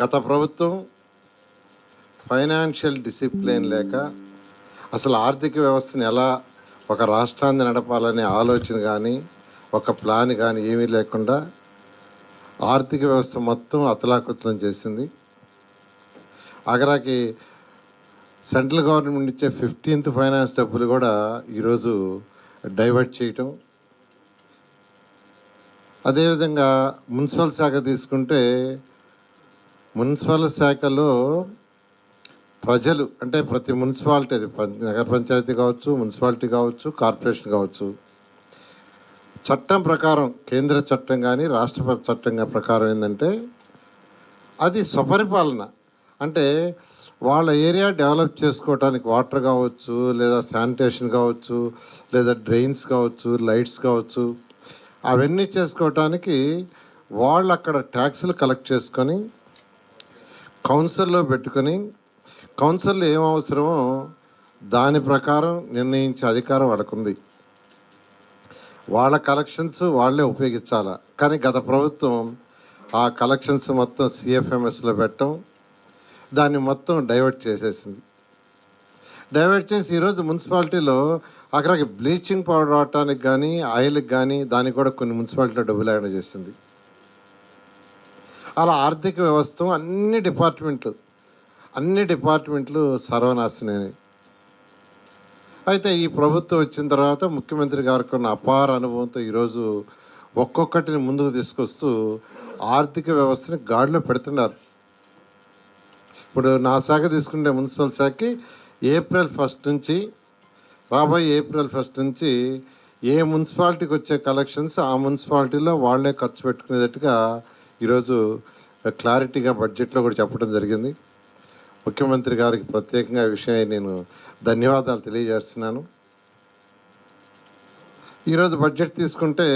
గత ప్రభుత్వం financial discipline లేక అసలు ఆర్థిక వ్యవస్థను ఎలా ఒక రాష్ట్రాన్ని నడపాలనే ఆలోచన కానీ ఒక ప్లాన్ కానీ ఏమీ లేకుండా ఆర్థిక వ్యవస్థ మొత్తం అతలాకుతలం చేసింది. ఆఖరాకి సెంట్రల్ గవర్నమెంట్ ఇచ్చే 15th ఫైనాన్స్ డబ్బులు కూడా ఈరోజు డైవర్ట్ చేయటం. అదేవిధంగా మున్సిపల్ శాఖ తీసుకుంటే మున్సిపల్ శాఖలో ప్రజలు అంటే ప్రతి మున్సిపాలిటీ, అది నగర పంచాయతీ కావచ్చు, మున్సిపాలిటీ కావచ్చు, కార్పొరేషన్ కావచ్చు, చట్టం ప్రకారం కేంద్ర చట్టం కానీ రాష్ట్ర చట్టం ప్రకారం ఏంటంటే అది స్వపరిపాలన. అంటే వాళ్ళ ఏరియా డెవలప్ చేసుకోవడానికి వాటర్ కావచ్చు, లేదా శానిటేషన్ కావచ్చు, లేదా డ్రైన్స్ కావచ్చు, లైట్స్ కావచ్చు, అవన్నీ చేసుకోవటానికి వాళ్ళు అక్కడ ట్యాక్సులు కలెక్ట్ చేసుకొని కౌన్సిల్లో పెట్టుకొని కౌన్సిల్లో ఏం అవసరమో దాని ప్రకారం నిర్ణయించే అధికారం వాళ్ళకుంది. వాళ్ళ కలెక్షన్స్ వాళ్ళే ఉపయోగించాలి. కానీ గత ప్రభుత్వం ఆ కలెక్షన్స్ మొత్తం సిఎఫ్ఎంఎస్లో పెట్టడం, దాన్ని మొత్తం డైవర్ట్ చేసేసింది. డైవర్ట్ చేసి ఈరోజు మున్సిపాలిటీలో అక్కడికి బ్లీచింగ్ పౌడర్ అవటానికి కానీ ఆయిల్కి కానీ దానికి కూడా కొన్ని మున్సిపాలిటీలో డబ్బులు లేకుండా చేసింది. అలా ఆర్థిక వ్యవస్థ అన్ని డిపార్ట్మెంట్లు సర్వనాశనమే. అయితే ఈ ప్రభుత్వం వచ్చిన తర్వాత ముఖ్యమంత్రి గారికి ఉన్న అపార అనుభవంతో ఈరోజు ఒక్కొక్కటిని ముందుకు తీసుకొస్తూ ఆర్థిక వ్యవస్థని గాడిలో పెడుతున్నారు. ఇప్పుడు నా శాఖ తీసుకుంటే మున్సిపల్ శాఖకి ఏప్రిల్ 1 నుంచి రాబోయే ఏప్రిల్ 1 నుంచి ఏ మున్సిపాలిటీకి వచ్చే కలెక్షన్స్ ఆ మున్సిపాలిటీలో వాళ్ళే ఖర్చు పెట్టుకునేటట్టుగా ఈరోజు క్లారిటీగా బడ్జెట్లో కూడా చెప్పడం జరిగింది. ముఖ్యమంత్రి గారికి ప్రత్యేకంగా ఈ విషయం నేను ధన్యవాదాలు తెలియజేస్తున్నాను. ఈరోజు బడ్జెట్ తీసుకుంటే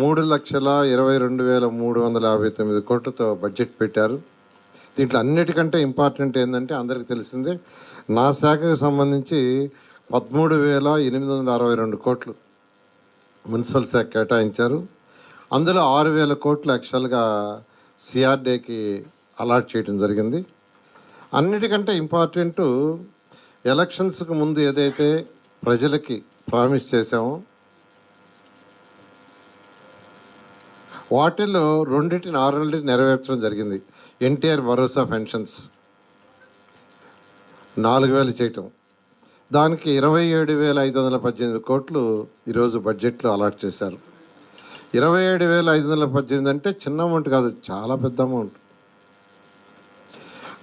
3,22,359 కోట్లతో బడ్జెట్ పెట్టారు. దీంట్లో అన్నిటికంటే ఇంపార్టెంట్ ఏంటంటే అందరికీ తెలిసిందే, నా శాఖకు సంబంధించి 13,862 కోట్లు మున్సిపల్ శాఖ కేటాయించారు. అందులో 6,000 కోట్లు యాక్చువల్గా సిఆర్డీకి అలాట్ చేయడం జరిగింది. అన్నిటికంటే ఇంపార్టెంట్, ఎలక్షన్స్కి ముందు ఏదైతే ప్రజలకి ప్రామిస్ చేశామో వాటిల్లో 2టిని ఆల్రెడీ నెరవేర్చడం జరిగింది. ఎన్టీఆర్ భరోసా పెన్షన్స్ 4,000 చేయటం, దానికి 27,518 కోట్లు ఈరోజు బడ్జెట్లో అలాట్ చేశారు. 27,518 అంటే చిన్న అమౌంట్ కాదు, చాలా పెద్ద అమౌంట్.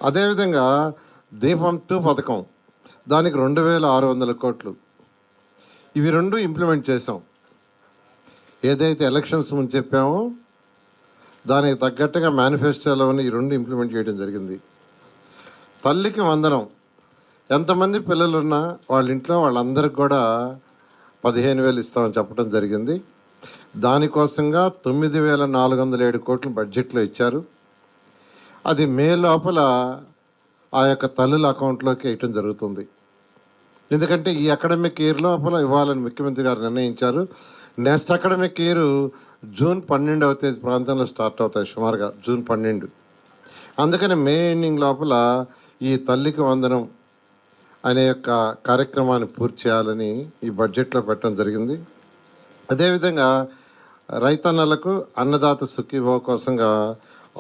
అదేవిధంగా దీపం 2 పథకం, దానికి 2,600 కోట్లు. ఇవి 2 ఇంప్లిమెంట్ చేసాం. ఏదైతే ఎలక్షన్స్ ముందు చెప్పామో దానికి తగ్గట్టుగా మేనిఫెస్టోలో ఉన్న ఈ 2 ఇంప్లిమెంట్ చేయడం జరిగింది. తల్లికి వందనం, ఎంతమంది పిల్లలున్నా వాళ్ళ ఇంట్లో వాళ్ళందరికి కూడా 15,000 ఇస్తామని చెప్పడం జరిగింది. దానికోసంగా 9,407 కోట్లు బడ్జెట్లో ఇచ్చారు. అది మే లోపల ఆ యొక్క తల్లుల అకౌంట్లోకి వేయటం జరుగుతుంది. ఎందుకంటే ఈ అకాడమిక్ ఇయర్ లోపల ఇవ్వాలని ముఖ్యమంత్రి గారు నిర్ణయించారు. నెక్స్ట్ అకాడమిక్ ఇయర్ జూన్ 12వ తేదీ ప్రాంతంలో స్టార్ట్ అవుతాయి, సుమారుగా జూన్ 12. అందుకని మే ఎండింగ్ లోపల ఈ తల్లికి వందనం అనే యొక్క కార్యక్రమాన్ని పూర్తి చేయాలని ఈ బడ్జెట్లో పెట్టడం జరిగింది. అదేవిధంగా రైతన్నలకు అన్నదాత సుఖీభవ కోసంగా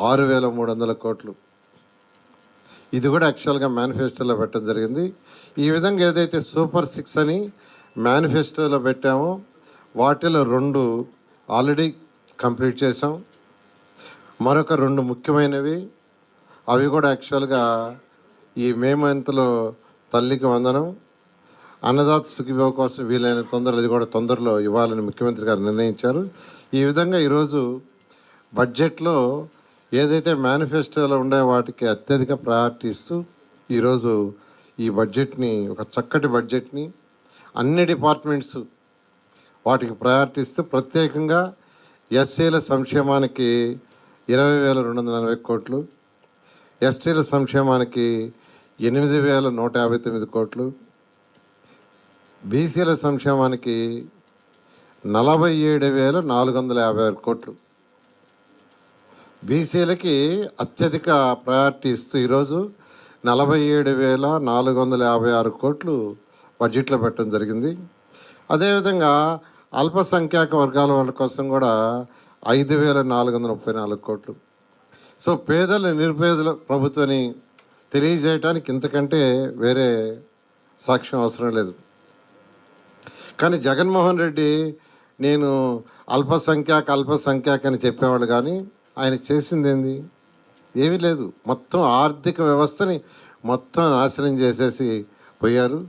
6,300 కోట్లు, ఇది కూడా యాక్చువల్గా మేనిఫెస్టోలో పెట్టడం జరిగింది. ఈ విధంగా ఏదైతే సూపర్ 6 అని మేనిఫెస్టోలో పెట్టామో వాటిలో 2 ఆల్రెడీ కంప్లీట్ చేసాం. మరొక 2 ముఖ్యమైనవి, అవి కూడా యాక్చువల్గా ఈ మే మంత్లో తల్లికి వందనం, అన్నదాత సుఖీభవ కోసం వీలైన తొందరలో ఇది కూడా తొందరలో ఇవ్వాలని ముఖ్యమంత్రి గారు నిర్ణయించారు. ఈ విధంగా ఈరోజు బడ్జెట్లో ఏదైతే మేనిఫెస్టోలో ఉండే వాటికి అత్యధిక ప్రయారిటీ ఇస్తూ ఈరోజు ఈ బడ్జెట్ని, ఒక చక్కటి బడ్జెట్ని అన్ని డిపార్ట్మెంట్స్ వాటికి ప్రయారిటీ ఇస్తూ ప్రత్యేకంగా ఎస్సీల సంక్షేమానికి 20,240 కోట్లు, ఎస్టీల సంక్షేమానికి 8,159 కోట్లు, బీసీల సంక్షేమానికి 47,456 కోట్లు. బీసీలకి అత్యధిక ప్రయారిటీ ఇస్తూ ఈరోజు 47,456 కోట్లు బడ్జెట్లో పెట్టడం జరిగింది. అదేవిధంగా అల్పసంఖ్యాక వర్గాల వాళ్ళ కోసం కూడా 5,434 కోట్లు. సో పేదలు నిరుపేదల ప్రభుత్వాన్ని తెలియజేయడానికి ఇంతకంటే వేరే సాక్ష్యం అవసరం లేదు. కానీ జగన్మోహన్ రెడ్డి నేను అల్పసంఖ్యాక అని చెప్పేవాడు, కానీ ఆయన చేసింది ఏంది? ఏమీ లేదు. మొత్తం ఆర్థిక వ్యవస్థని మొత్తం నాశనం చేసేసి పోయారు.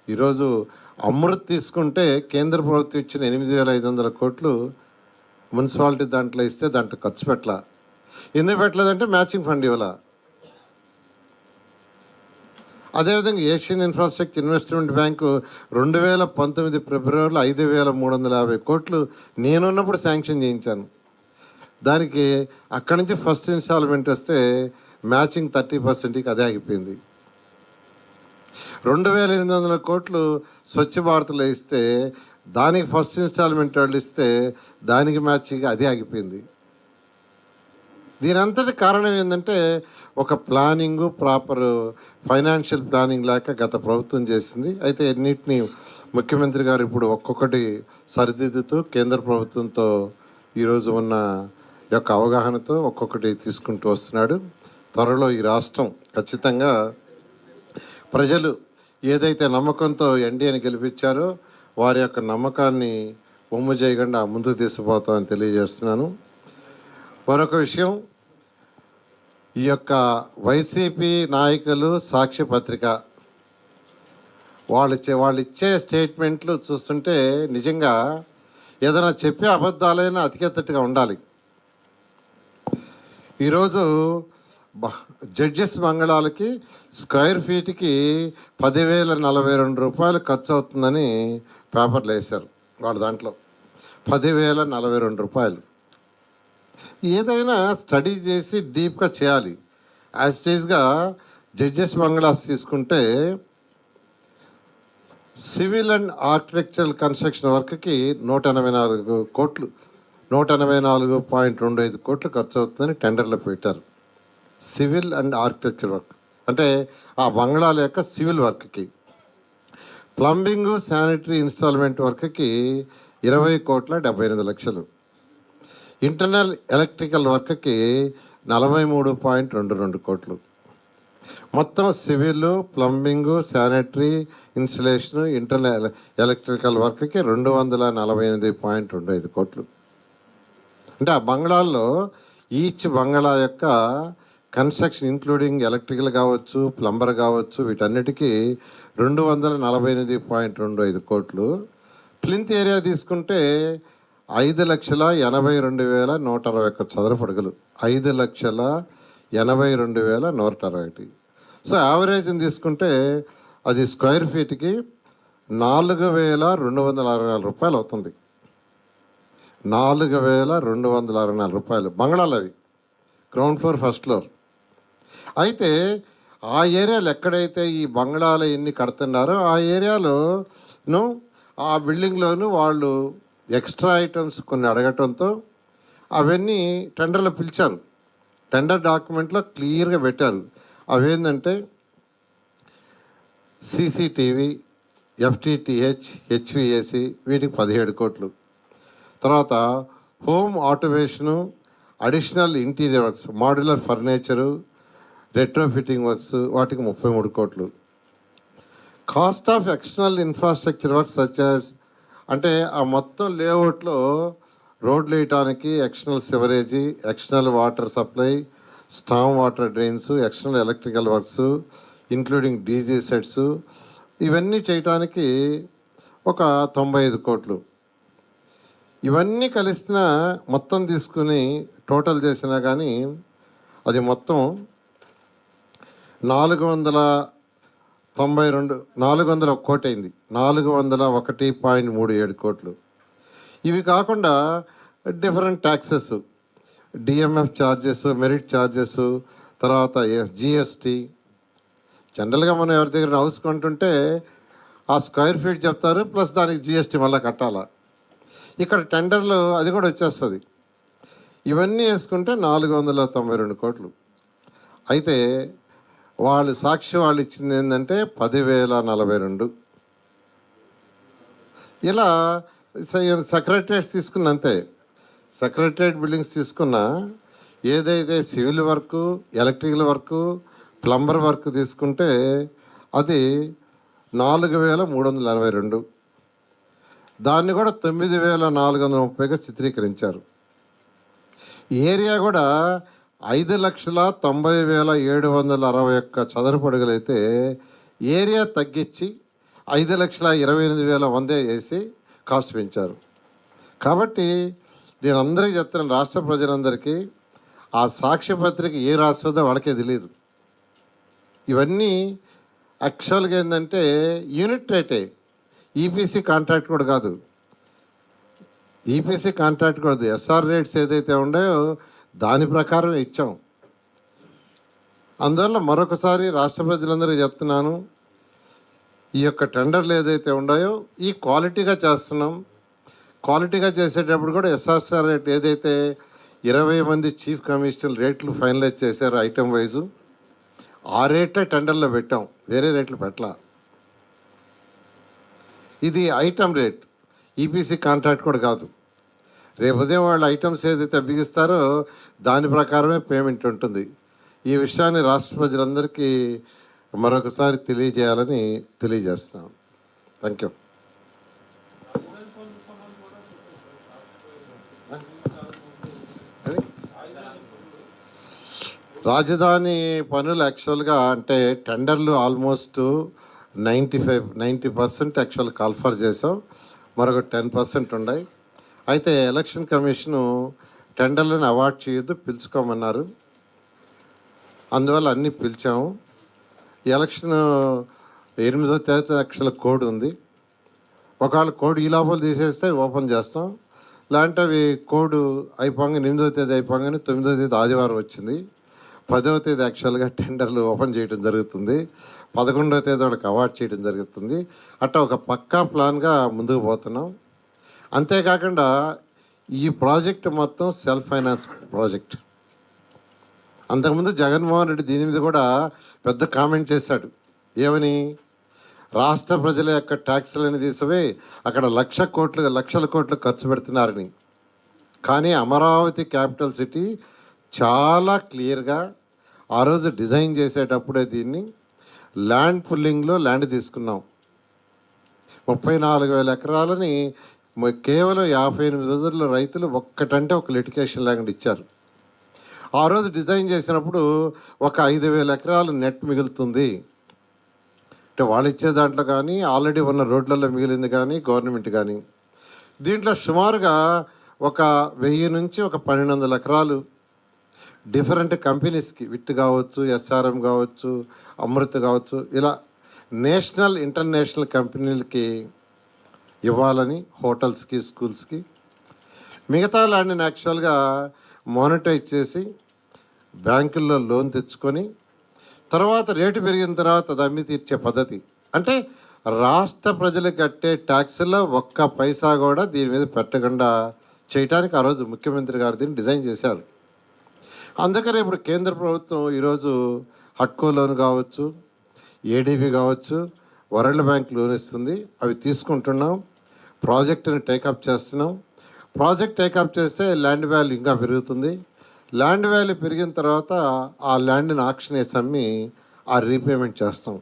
ఈరోజు అమృత్ తీసుకుంటే కేంద్ర ప్రభుత్వం ఇచ్చిన 8,500 కోట్లు మున్సిపాలిటీ దాంట్లో ఇస్తే దాంట్లో ఖర్చు పెట్టలా. ఎందుకు పెట్టలేదంటే మ్యాచింగ్ ఫండ్ ఇవ్వాల. అదేవిధంగా ఏషియన్ ఇన్ఫ్రాస్ట్రక్చర్ ఇన్వెస్ట్మెంట్ బ్యాంకు 2019 ఫిబ్రవరిలో 5,350 కోట్లు నేనున్నప్పుడు శాంక్షన్ చేయించాను. దానికి అక్కడి నుంచి ఫస్ట్ ఇన్స్టాల్మెంట్ వస్తే మ్యాచింగ్ 30%కి అదే ఆగిపోయింది. 2,800 కోట్లు స్వచ్ఛ భారత్లో ఇస్తే దానికి ఫస్ట్ ఇన్స్టాల్మెంట్ వాళ్ళు ఇస్తే దానికి మ్యాచింగ్ అదే ఆగిపోయింది. దీని అంతటి కారణం ఏంటంటే ఒక ప్లానింగు, ప్రాపర్ ఫైనాన్షియల్ ప్లానింగ్ లేక గత ప్రభుత్వం చేసింది. అయితే ఎన్నిటిని ముఖ్యమంత్రి గారు ఇప్పుడు ఒక్కొక్కటి సరిదిద్దుతూ కేంద్ర ప్రభుత్వంతో ఈరోజు ఉన్న యొక్క అవగాహనతో ఒక్కొక్కటి తీసుకుంటూ వస్తున్నాడు. త్వరలో ఈ రాష్ట్రం ఖచ్చితంగా ప్రజలు ఏదైతే నమ్మకంతో ఎన్డీఏని గెలిపించారో వారి యొక్క నమ్మకాన్ని బొమ్మ చేయకుండా ముందుకు తీసుకుపోతామని తెలియజేస్తున్నాను. మరొక విషయం, ఈ యొక్క వైసీపీ నాయకులు సాక్ష్య పత్రిక వాళ్ళు ఇచ్చే స్టేట్మెంట్లు చూస్తుంటే నిజంగా ఏదైనా చెప్పే అబద్ధాలైనా అతికెత్తట్టుగా ఉండాలి. ఈరోజు జడ్జెస్ బంగళాలకి స్క్వేర్ ఫీట్కి 10,042 రూపాయలు ఖర్చు అవుతుందని పేపర్లు వేశారు. వాళ్ళ దాంట్లో 10,042 రూపాయలు. ఏదైనా స్టడీ చేసి డీప్గా చేయాలి. యాజ్ స్టేజ్గా జడ్జెస్ బంగ్లాస్ తీసుకుంటే సివిల్ అండ్ ఆర్కిటెక్చరల్ కన్స్ట్రక్షన్ వర్క్కి 184 కోట్లు 184.25 కోట్లు ఖర్చు అవుతుందని టెండర్లో పెట్టారు. సివిల్ అండ్ ఆర్కిటెక్చర్ వర్క్ అంటే ఆ బంగ్లాల యొక్క సివిల్ వర్క్కి. ప్లంబింగు, శానిటరీ ఇన్స్టాల్మెంట్ వర్క్కి 20,78,00,000. ఇంటర్నల్ ఎలక్ట్రికల్ వర్క్కి 43.22 కోట్లు. మొత్తం civil, plumbing, sanitary installation, internal electrical వర్క్కి 248.25 కోట్లు. అంటే ఆ బంగ్లాల్లో ఈచ్ బంగ్లా యొక్క కన్స్ట్రక్షన్ ఇంక్లూడింగ్ ఎలక్ట్రికల్ కావచ్చు, ప్లంబర్ కావచ్చు, వీటన్నిటికీ 248.25 కోట్లు. ప్లింత్ ఏరియా తీసుకుంటే 5,82,121 చదరపు అడుగులు. 5,82,121. సో యావరేజ్ని తీసుకుంటే అది స్క్వేర్ ఫీట్కి 4,264 రూపాయలు అవుతుంది. 4,264 రూపాయలు బంగ్లాలు అవి, గ్రౌండ్ ఫ్లోర్, ఫస్ట్ ఫ్లోర్. అయితే ఆ ఏరియాలు ఎక్కడైతే ఈ బంగ్లాలు ఎన్ని కడుతున్నారో ఆ ఏరియాలోను ఆ బిల్డింగ్లోను వాళ్ళు ఎక్స్ట్రా ఐటమ్స్ కొన్ని అడగటంతో అవన్నీ టెండర్లో పిలిచారు. టెండర్ డాక్యుమెంట్లో క్లియర్గా పెట్టారు. అవేంటంటే సీసీటీవీ, ఎఫ్టీటీహెచ్, హెచ్విఏసి వీటికి 17 కోట్లు. తర్వాత home automation, additional interior works, modular furniture, retro fitting works వాటికి 33 కోట్లు. Cost of external infrastructure works such అంటే ఆ మొత్తం లేఅవుట్లో రోడ్లు వేయటానికి external సివరేజీ, external water supply, storm water drains, external electrical works including DG sets ఇవన్నీ చేయటానికి ఒక 95 కోట్లు. ఇవన్నీ కలిసిన మొత్తం తీసుకుని టోటల్ చేసినా కానీ అది మొత్తం 401 కోటి అయింది. 401.37 కోట్లు. ఇవి కాకుండా different taxes, DMF charges, merit charges, తర్వాత జిఎస్టీ. జనరల్గా మనం ఎవరి దగ్గర హౌస్ కొంటుంటే ఆ స్క్వేర్ ఫీట్ చెప్తారు, ప్లస్ దానికి జిఎస్టీ మళ్ళీ కట్టాలా. ఇక్కడ టెండర్లు అది కూడా వచ్చేస్తుంది. ఇవన్నీ వేసుకుంటే 492 కోట్లు. అయితే వాళ్ళు సాక్షి వాళ్ళు ఇచ్చింది ఏంటంటే 10,042. ఇలా సెక్రటరియట్స్ తీసుకున్న అంతే. సెక్రటరియట్ బిల్డింగ్స్ తీసుకున్న ఏదైతే civil work, electrical work, plumber work తీసుకుంటే అది 4,362. దాన్ని కూడా 9,430గా చిత్రీకరించారు. ఏరియా కూడా 5,90,761 చదరపు అడుగులైతే ఏరియా తగ్గించి 5,28,100 వేసి కాస్ట్ పెంచారు. కాబట్టి నేను అందరికీ చెప్తున్నాను, రాష్ట్ర ప్రజలందరికీ ఆ సాక్ష్య పత్రిక ఏ రాస్తుందో వాళ్ళకే తెలియదు. ఇవన్నీ యాక్చువల్గా ఏంటంటే యూనిట్ రేటే, ఈపీసీ కాంట్రాక్ట్ కూడా కాదు. ఈపీసీ కాంట్రాక్ట్ కూడా ఎస్ఆర్ రేట్స్ ఏదైతే ఉన్నాయో దాని ప్రకారం ఇచ్చాం. అందువల్ల మరొకసారి రాష్ట్ర ప్రజలందరికీ చెప్తున్నాను, ఈ యొక్క టెండర్లు ఏదైతే ఉన్నాయో ఈ క్వాలిటీగా చేస్తున్నాం. క్వాలిటీగా చేసేటప్పుడు కూడా ఎస్ఆర్ఆర్ రేట్ ఏదైతే 20 మంది చీఫ్ కమిషనర్ రేట్లు ఫైనలైజ్ చేశారో ఐటమ్ వైజు, ఆ రేట్లే టెండర్లో పెట్టాం, వేరే రేట్లు పెట్టలా. ఇది ఐటమ్ రేట్, ఈపీసీ కాంట్రాక్ట్ కూడా కాదు. రేపు ఉదయం వాళ్ళు ఐటమ్స్ ఏదైతే బిగిస్తారో దాని ప్రకారమే పేమెంట్ ఉంటుంది. ఈ విషయాన్ని రాష్ట్ర ప్రజలందరికీ మరొకసారి తెలియజేయాలని తెలియజేస్తున్నాం. Thank you. రాజధాని పనులు యాక్చువల్గా అంటే టెండర్లు ఆల్మోస్ట్ 90% యాక్చువల్ కాల్ఫర్ చేసాం, మరొక 10% ఉన్నాయి. అయితే ఎలక్షన్ కమిషను టెండర్లను అవార్డ్ చేయొద్దు, పిలుచుకోమన్నారు. అందువల్ల అన్నీ పిలిచాము. ఎలక్షన్ 8వ తేదీ యాక్చువల్ కోడ్ ఉంది. ఒకవేళ కోడ్ ఈ లోపల తీసేస్తే ఓపెన్ చేస్తాం. లాంటివి కోడ్ అయిపోగానే 8వ తేదీ అయిపోగానే 9వ తేదీ ఆదివారం వచ్చింది. 10వ తేదీ యాక్చువల్గా టెండర్లు ఓపెన్ చేయడం జరుగుతుంది. 11వ తేదీ వాళ్ళకి అవార్డ్ చేయడం జరుగుతుంది. అట్లా ఒక పక్కా ప్లాన్గా ముందుకు పోతున్నాం. అంతేకాకుండా ఈ ప్రాజెక్ట్ మొత్తం సెల్ఫ్ ఫైనాన్స్ ప్రాజెక్ట్. అంతకుముందు జగన్మోహన్ రెడ్డి దీని మీద కూడా పెద్ద కామెంట్ చేశాడు. ఏమని? రాష్ట్ర ప్రజల యొక్క ట్యాక్స్లని తీసివే అక్కడ లక్షల కోట్లు ఖర్చు పెడుతున్నారని. కానీ అమరావతి క్యాపిటల్ సిటీ చాలా క్లియర్గా ఆ రోజు డిజైన్ చేసేటప్పుడే దీన్ని ల్యాండ్ పుల్లింగ్లో ల్యాండ్ తీసుకున్నాం. 34,000 ఎకరాలని కేవలం 58 రోజుల్లో రైతులు ఒక్కటంటే ఒక లిటికేషన్ ల్యాండ్ ఇచ్చారు. ఆ రోజు డిజైన్ చేసినప్పుడు ఒక 5,000 ఎకరాలు నెట్ మిగులుతుంది అంటే వాళ్ళు ఇచ్చే దాంట్లో కానీ ఆల్రెడీ ఉన్న రోడ్లలో మిగిలింది కానీ గవర్నమెంట్ కానీ. దీంట్లో సుమారుగా ఒక 1000 నుంచి ఒక 1,200 ఎకరాలు డిఫరెంట్ కంపెనీస్కి, విట్ కావచ్చు, ఎస్ఆర్ఎం కావచ్చు, అమృత్ కావచ్చు, ఇలా నేషనల్ ఇంటర్నేషనల్ కంపెనీలకి ఇవ్వాలని, హోటల్స్కి, స్కూల్స్కి. మిగతా ల్యాండ్ని యాక్చువల్గా మానిటైజ్ చేసి బ్యాంకుల్లో లోన్ తెచ్చుకొని తర్వాత రేటు పెరిగిన తర్వాత అది అమ్మి తీర్చే పద్ధతి. అంటే రాష్ట్ర ప్రజలు కట్టే ట్యాక్స్లో ఒక్క పైసా కూడా దీని మీద పెట్టకుండా చేయడానికి ఆ రోజు ముఖ్యమంత్రి గారు దీన్ని డిజైన్ చేశారు. అందుకనే ఇప్పుడు కేంద్ర ప్రభుత్వం ఈరోజు హట్కో లోన్ కావచ్చు, ఏడీబీ కావచ్చు, వరల్డ్ బ్యాంక్ లోన్ ఇస్తుంది. అవి తీసుకుంటున్నాం, ప్రాజెక్టుని టేకప్ చేస్తున్నాం. ప్రాజెక్ట్ టేకప్ చేస్తే ల్యాండ్ వాల్యూ ఇంకా పెరుగుతుంది. ల్యాండ్ వాల్యూ పెరిగిన తర్వాత ఆ ల్యాండ్ని ఆక్షన్ వేసి అమ్మి ఆ రీపేమెంట్ చేస్తాం.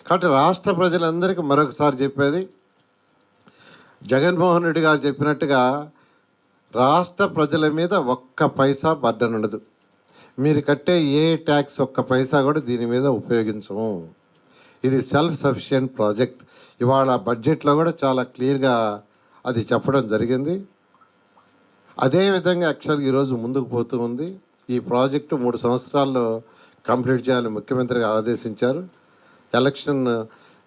కాబట్టి రాష్ట్ర ప్రజలందరికీ మరొకసారి చెప్పేది, జగన్మోహన్ రెడ్డి గారు చెప్పినట్టుగా రాష్ట్ర ప్రజల మీద ఒక్క పైసా బర్డన్ ఉండదు. మీరు కట్టే ఏ ట్యాక్స్ ఒక్క పైసా కూడా దీని మీద ఉపయోగించము. ఇది సెల్ఫ్ సఫిషియెంట్ ప్రాజెక్ట్. ఇవాళ బడ్జెట్లో కూడా చాలా క్లియర్గా అది చెప్పడం జరిగింది. అదేవిధంగా యాక్చువల్గా ఈరోజు ముందుకు పోతూ ఉంది. ఈ ప్రాజెక్టు 3 సంవత్సరాల్లో కంప్లీట్ చేయాలని ముఖ్యమంత్రి గారు ఆదేశించారు. ఎలక్షన్,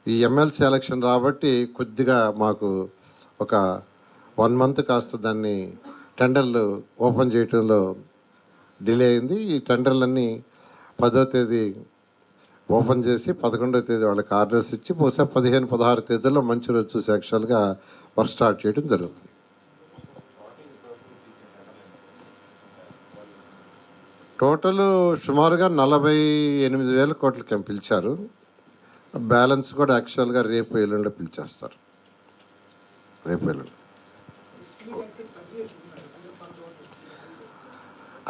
ఈ ఎమ్మెల్సీ ఎలక్షన్ రాబట్టి కొద్దిగా మాకు ఒక 1 మంత్ కాస్త దాన్ని టెండర్లు ఓపెన్ చేయడంలో డిలే అయింది. ఈ టెండర్లన్నీ 10వ తేదీ ఓపెన్ చేసి 11వ తేదీ వాళ్ళకి ఆర్డర్స్ ఇచ్చి బహుశా 15-16 తేదీల్లో మంచి రోజు చూసి యాక్చువల్గా వర్క్ స్టార్ట్ చేయడం జరుగుతుంది. టోటల్ సుమారుగా 48,000 కోట్లకి పిలిచారు. బ్యాలెన్స్ కూడా యాక్చువల్గా రేపు ఎల్లుండి పిలిచేస్తారు. రేపు ఎల్లుండి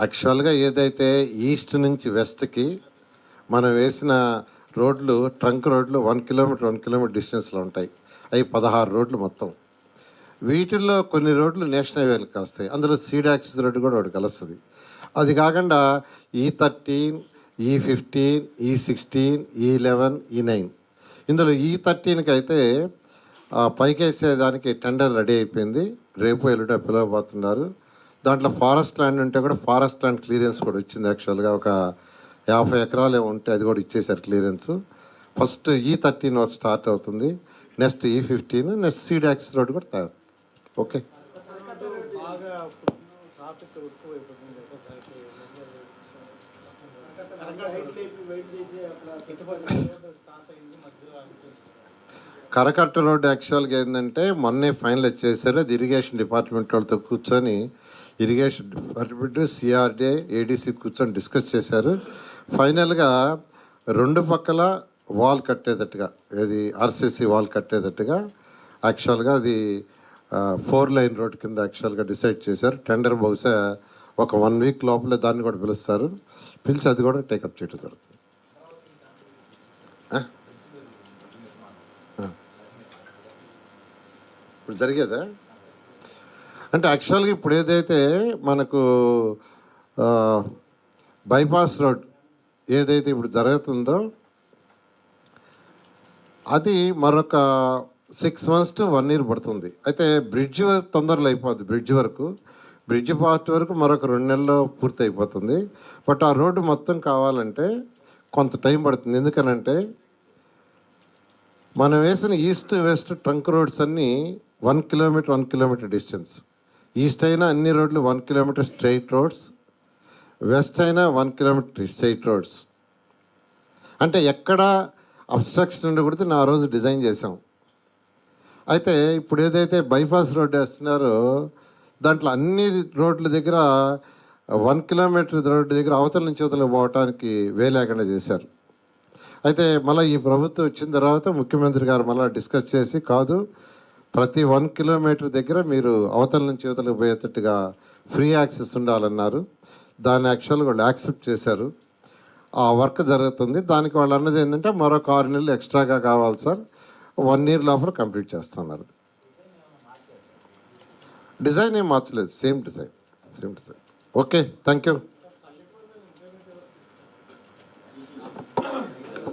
యాక్చువల్గా ఏదైతే ఈస్ట్ నుంచి వెస్ట్కి మనం వేసిన రోడ్లు, ట్రంక్ రోడ్లు 1 కిలోమీటర్ డిస్టెన్స్లో ఉంటాయి. అవి 16 రోడ్లు మొత్తం. వీటిల్లో కొన్ని రోడ్లు నేషనల్ హైవేలకు వస్తాయి. అందులో సీడ్ యాక్సిస్ రోడ్డు కూడా ఒకటి కలుస్తుంది. అది కాకుండా E13, E15, E16, E11, E9. ఇందులో E13కి అయితే పైకేసేదానికి టెండర్ రెడీ అయిపోయింది. రేపు ఎల్లుండి పిలవబోతున్నారు. దాంట్లో ఫారెస్ట్ ల్యాండ్ ఉంటే కూడా ఫారెస్ట్ ల్యాండ్ క్లియరెన్స్ కూడా వచ్చింది. యాక్చువల్గా ఒక 50 ఎకరాలు ఉంటే అది కూడా ఇచ్చేసారు clearance. First E13 work start అవుతుంది. Next E15, next seed axis road కూడా తయారు. ఓకే. కరకట్ట రోడ్డు యాక్చువల్గా ఏంటంటే మొన్నే ఫైనలైజ్ చేశారు. అది ఇరిగేషన్ డిపార్ట్మెంట్ వాళ్ళతో కూర్చొని ఇరిగేషన్ డిపార్ట్మెంట్, సిఆర్డే, ఏడీసీ కూర్చొని డిస్కస్ చేశారు. ఫైనల్గా 2 పక్కల వాల్ కట్టేటట్టుగా, ఏది ఆర్సీసీ వాల్ కట్టేటట్టుగా యాక్చువల్గా అది 4 లైన్ రోడ్ కింద యాక్చువల్గా డిసైడ్ చేశారు. టెండర్ బహుశా ఒక 1 వీక్ లోపలే దాన్ని కూడా పిలుస్తారు. పిలిచి అది కూడా టేకప్ చేయడం జరుగుతుంది. ఇప్పుడు జరిగేదా అంటే యాక్చువల్గా ఇప్పుడు ఏదైతే మనకు బైపాస్ రోడ్ ఏదైతే ఇప్పుడు జరుగుతుందో అది మరొక 6 months to 1 year పడుతుంది. అయితే బ్రిడ్జ్ తొందరలో అయిపోద్ది. బ్రిడ్జ్ పార్ట్ వరకు మరొక 2 నెలల్లో పూర్తి అయిపోతుంది. బట్ ఆ రోడ్డు మొత్తం కావాలంటే కొంత టైం పడుతుంది. ఎందుకనంటే మనం వేసిన ఈస్ట్ వెస్ట్ ట్రంక్ రోడ్స్ అన్నీ 1 kilometer డిస్టెన్స్. ఈస్ట్ అయినా అన్ని రోడ్లు 1 kilometer స్ట్రైట్ రోడ్స్, వెస్ట్ అయినా 1 kilometer స్ట్రైట్ రోడ్స్. అంటే ఎక్కడ అబ్స్ట్రక్షన్ ఉండకూడదు ఆ రోజు డిజైన్ చేసాం. అయితే ఇప్పుడు ఏదైతే బైపాస్ రోడ్ వేస్తున్నారో దాంట్లో అన్ని రోడ్ల దగ్గర 1 kilometer రోడ్డు దగ్గర అవతల నుంచి అవతల పోవటానికి లేకుండా చేశారు. అయితే మళ్ళీ ఈ ప్రభుత్వం వచ్చిన తర్వాత ముఖ్యమంత్రి గారు మళ్ళీ డిస్కస్ చేసి కాదు, ప్రతి 1 kilometer దగ్గర మీరు అవతల నుంచి అవతలకు పోయేటట్టుగా ఫ్రీ యాక్సెస్ ఉండాలన్నారు. దాన్ని యాక్చువల్గా వాళ్ళు యాక్సెప్ట్ చేశారు. ఆ వర్క్ జరుగుతుంది. దానికి వాళ్ళు అన్నది ఏంటంటే మరొక 6 నెలలు ఎక్స్ట్రాగా కావాలి సార్, 1 year లోపల కంప్లీట్ చేస్తున్నారు. డిజైన్ ఏం మార్చలేదు, same design. Okay, thank you.